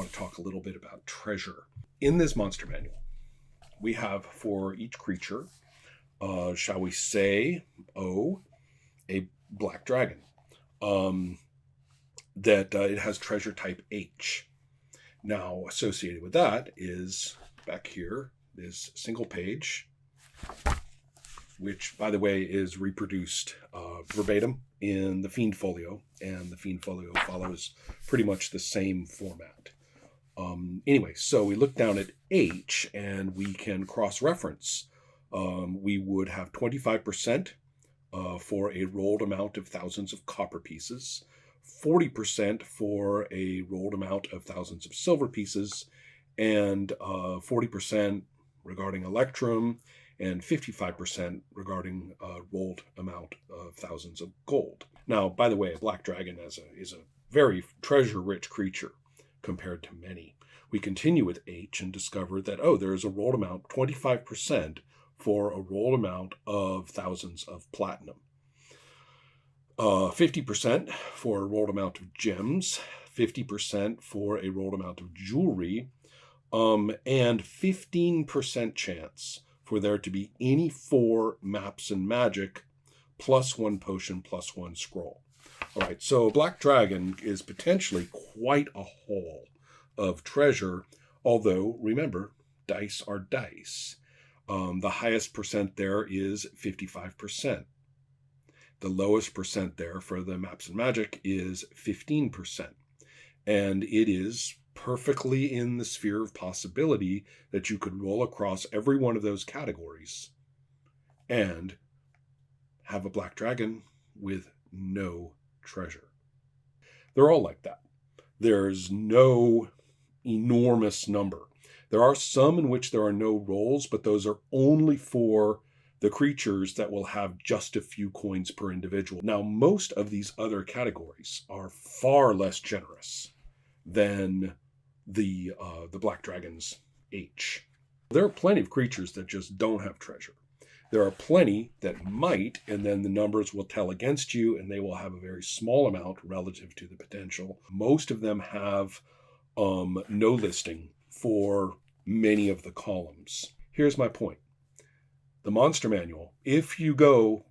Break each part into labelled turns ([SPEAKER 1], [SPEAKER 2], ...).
[SPEAKER 1] want to talk a little bit about treasure. In this monster manual, we have for each creature, shall we say, a black dragon. That it has treasure type H. Now, associated with that is back here, this single page, which, by the way, is reproduced verbatim in the Fiend Folio, and the Fiend Folio follows pretty much the same format. Anyway, so we look down at H, and we can cross-reference. We would have 25% for a rolled amount of thousands of copper pieces, 40% for a rolled amount of thousands of silver pieces, and 40% regarding electrum, and 55% regarding a rolled amount of thousands of gold. Now, by the way, a black dragon is a very treasure-rich creature compared to many. We continue with H and discover that, there is a rolled amount, 25% for a rolled amount of thousands of platinum. 50% for a rolled amount of gems, 50% for a rolled amount of jewelry, and 15% chance for there to be any 4 maps and magic, plus 1 potion, plus 1 scroll. All right, so Black Dragon is potentially quite a haul of treasure, although, remember, dice are dice. The highest percent there is 55%. The lowest percent there for the maps and magic is 15%. And it is perfectly in the sphere of possibility that you could roll across every one of those categories and have a black dragon with no treasure. They're all like that. There's no enormous number. There are some in which there are no rolls, but those are only for the creatures that will have just a few coins per individual. Now, most of these other categories are far less generous than the Black Dragon's H. There are plenty of creatures that just don't have treasure. There are plenty that might, and then the numbers will tell against you, and they will have a very small amount relative to the potential. Most of them have no listing for many of the columns. Here's my point. The Monster Manual, if you go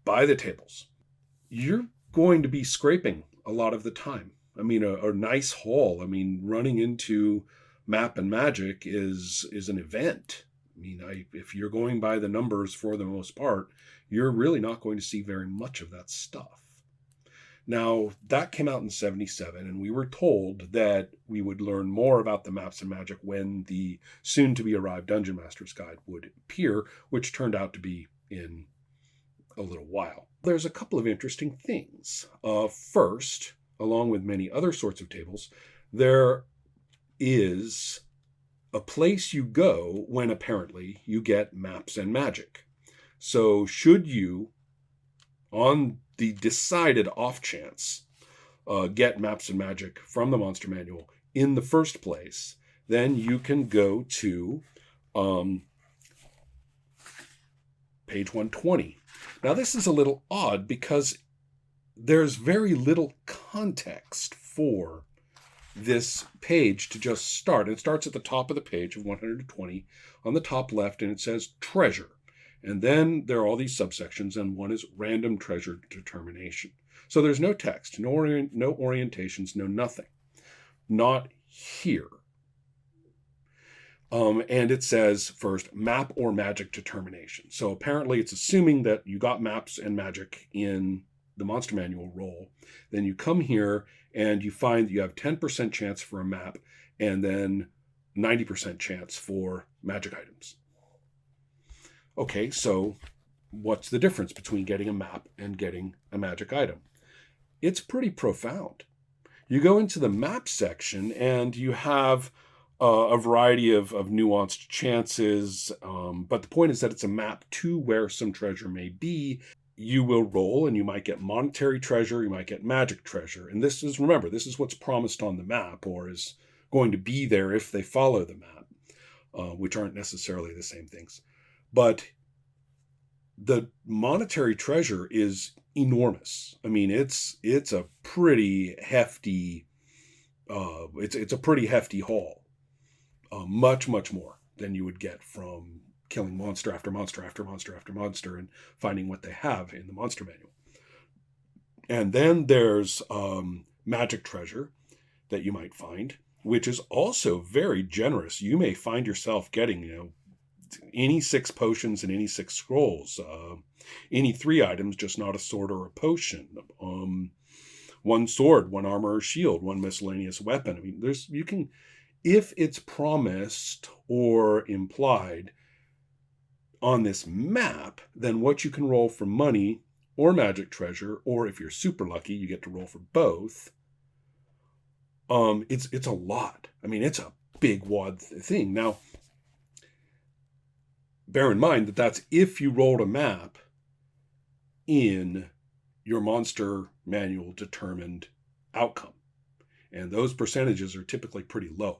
[SPEAKER 1] by the tables, you're going to be scraping a lot of the time. I mean, a nice haul. I mean, running into map and magic is an event. I mean, if you're going by the numbers for the most part, you're really not going to see very much of that stuff. Now, that came out in 77, and we were told that we would learn more about the maps and magic when the soon-to-be-arrived Dungeon Master's Guide would appear, which turned out to be in a little while. There's a couple of interesting things. First, along with many other sorts of tables, there is a place you go when apparently you get maps and magic. So should you, on the decided off chance, get maps and magic from the Monster Manual in the first place, then you can go to page 120. Now, this is a little odd because there's very little context for this page to just start. It starts at the top of the page of 120 on the top left, and it says treasure. And then there are all these subsections, and one is random treasure determination. So there's no text, no orientations, no nothing. Not here. And it says first, map or magic determination. So apparently it's assuming that you got maps and magic in the Monster Manual roll. Then you come here and you find that you have 10% chance for a map and then 90% chance for magic items. Okay, so what's the difference between getting a map and getting a magic item? It's pretty profound. You go into the map section and you have a variety of nuanced chances, but the point is that it's a map to where some treasure may be. You will roll and you might get monetary treasure, you might get magic treasure. And this is, remember, this is what's promised on the map or is going to be there if they follow the map, which aren't necessarily the same things. But the monetary treasure is enormous. I mean, it's a pretty hefty It's a pretty hefty haul, much more than you would get from killing monster after monster after monster after monster and finding what they have in the monster manual. And then there's magic treasure that you might find, which is also very generous. You may find yourself getting, any 6 potions and any 6 scrolls, any 3 items, just not a sword or a potion. 1 sword, 1 armor or shield, 1 miscellaneous weapon. I mean, you can, if it's promised or implied on this map, then what you can roll for money or magic treasure, or if you're super lucky, you get to roll for both. It's a lot. I mean, it's a big wad thing. Now, bear in mind that that's if you rolled a map in your monster manual determined outcome. And those percentages are typically pretty low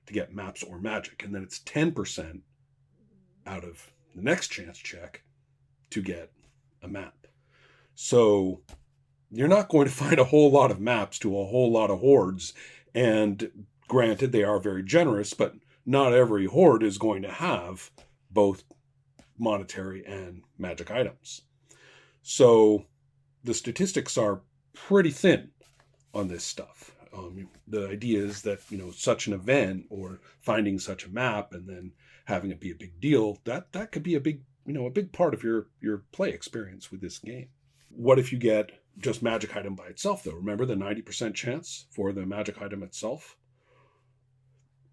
[SPEAKER 1] to get maps or magic. And then it's 10% out of the next chance check to get a map. So you're not going to find a whole lot of maps to a whole lot of hordes. And granted, they are very generous, but not every horde is going to have both monetary and magic items. So the statistics are pretty thin on this stuff. The idea is that, such an event or finding such a map and then having it be a big deal, that could be a big part of your play experience with this game. What if you get just magic item by itself, though? Remember the 90% chance for the magic item itself?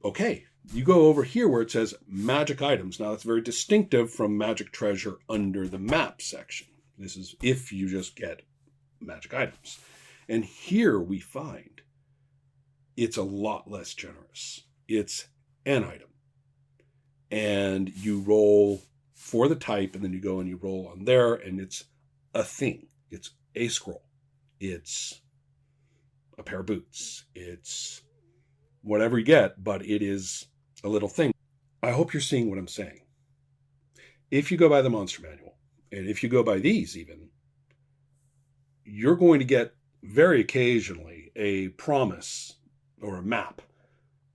[SPEAKER 1] Okay, you go over here where it says magic items. Now that's very distinctive from magic treasure under the map section. This is if you just get magic items. And here we find it's a lot less generous. It's an item. And you roll for the type, and then you go and you roll on there, and it's a thing. It's a scroll. It's a pair of boots. It's whatever you get, but it is a little thing. I hope you're seeing what I'm saying. If you go by the monster manual, and if you go by these even, you're going to get very occasionally a promise or a map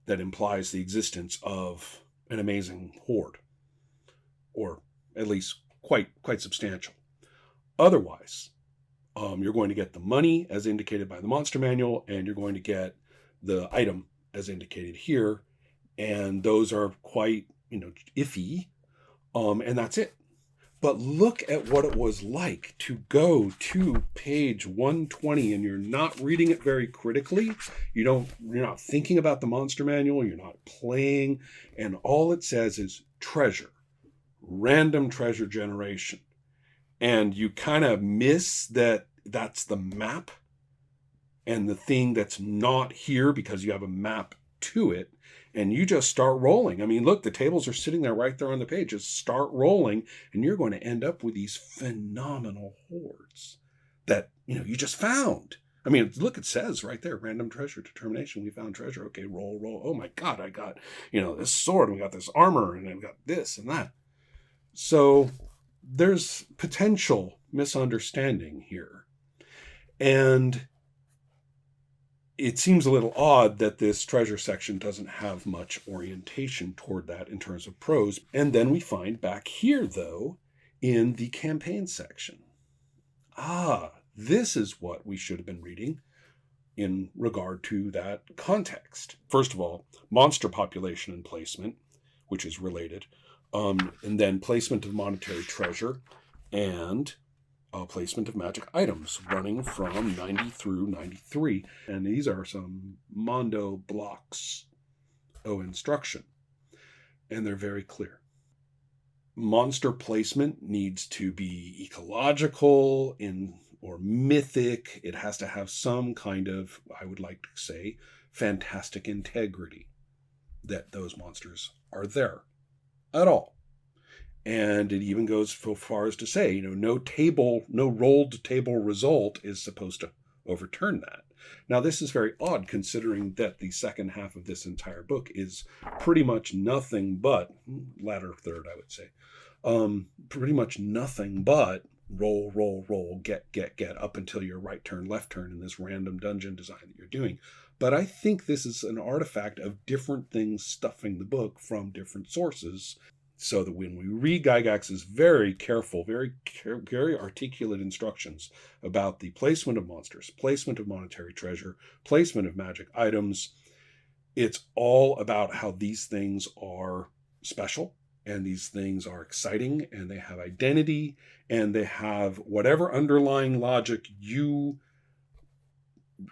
[SPEAKER 1] that implies the existence of an amazing horde, or at least quite substantial. Otherwise, you're going to get the money as indicated by the monster manual, and you're going to get the item as indicated here, and those are quite iffy, and that's it. But look at what it was like to go to page 120 and you're not reading it very critically. You're not thinking about the monster manual. You're not playing. And all it says is treasure, random treasure generation. And you kind of miss that that's the map and the thing that's not here because you have a map to it. And you just start rolling. I mean, look, the tables are sitting there right there on the page. Just start rolling, and you're going to end up with these phenomenal hordes that, you just found. I mean, look, it says right there, random treasure determination. We found treasure. Okay, roll. Oh my God, I got, this sword, and we got this armor, and I've got this and that. So there's potential misunderstanding here. And it seems a little odd that this treasure section doesn't have much orientation toward that in terms of prose. And then we find back here, though, in the campaign section. This is what we should have been reading in regard to that context. First of all, monster population and placement, which is related, and then placement of monetary treasure, and placement of magic items running from 90 through 93. And these are some Mondo blocks of instruction. And they're very clear. Monster placement needs to be ecological or mythic. It has to have some kind of, I would like to say, fantastic integrity that those monsters are there at all. And it even goes so far as to say, no rolled table result is supposed to overturn that. Now, this is very odd considering that the second half of this entire book is pretty much nothing but, latter third, I would say, pretty much nothing but roll, get, up until your right turn, left turn in this random dungeon design that you're doing. But I think this is an artifact of different things stuffing the book from different sources, so that when we read Gygax's very careful, very articulate instructions about the placement of monsters, placement of monetary treasure, placement of magic items, it's all about how these things are special, and these things are exciting, and they have identity, and they have whatever underlying logic you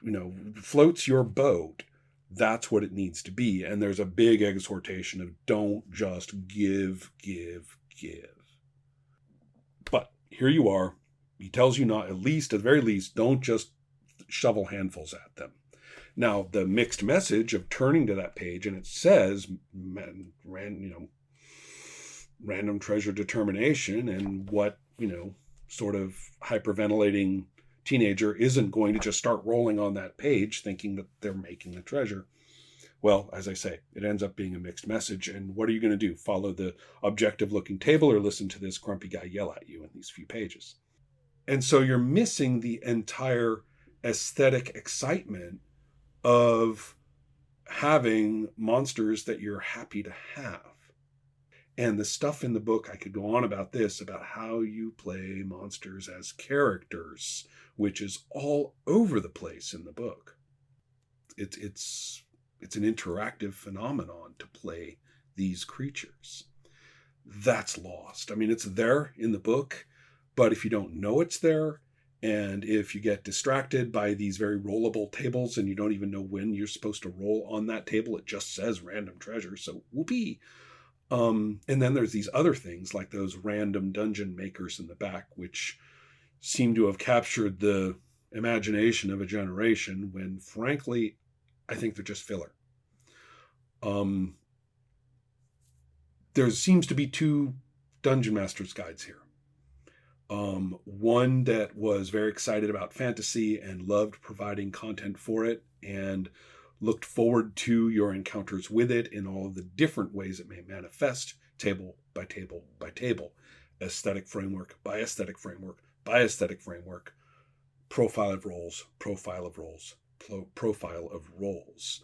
[SPEAKER 1] know floats your boat. That's what it needs to be. And there's a big exhortation of don't just give. But here you are. He tells you not, at the very least, don't just shovel handfuls at them. Now, the mixed message of turning to that page, and it says, random treasure determination, and what, sort of hyperventilating teenager isn't going to just start rolling on that page thinking that they're making the treasure. Well, as I say, it ends up being a mixed message. And what are you going to do? Follow the objective looking table, or listen to this grumpy guy yell at you in these few pages? And so you're missing the entire aesthetic excitement of having monsters that you're happy to have. And the stuff in the book, I could go on about this, about how you play monsters as characters, which is all over the place in the book. It's an interactive phenomenon to play these creatures. That's lost. I mean, it's there in the book, but if you don't know it's there, and if you get distracted by these very rollable tables and you don't even know when you're supposed to roll on that table, it just says random treasure, so whoopee. And then there's these other things like those random dungeon makers in the back, which seem to have captured the imagination of a generation, when frankly, I think they're just filler. There seems to be two Dungeon Master's guides here. One that was very excited about fantasy and loved providing content for it, and looked forward to your encounters with it in all of the different ways it may manifest, table by table by table, aesthetic framework by aesthetic framework by aesthetic framework, profile of roles, profile of roles, profile of roles.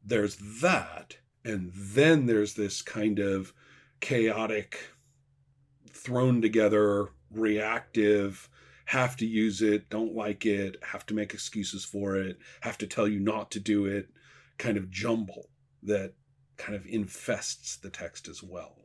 [SPEAKER 1] There's that, and then there's this kind of chaotic, thrown together, reactive, have to use it, don't like it, have to make excuses for it, have to tell you not to do it, kind of jumble that kind of infests the text as well.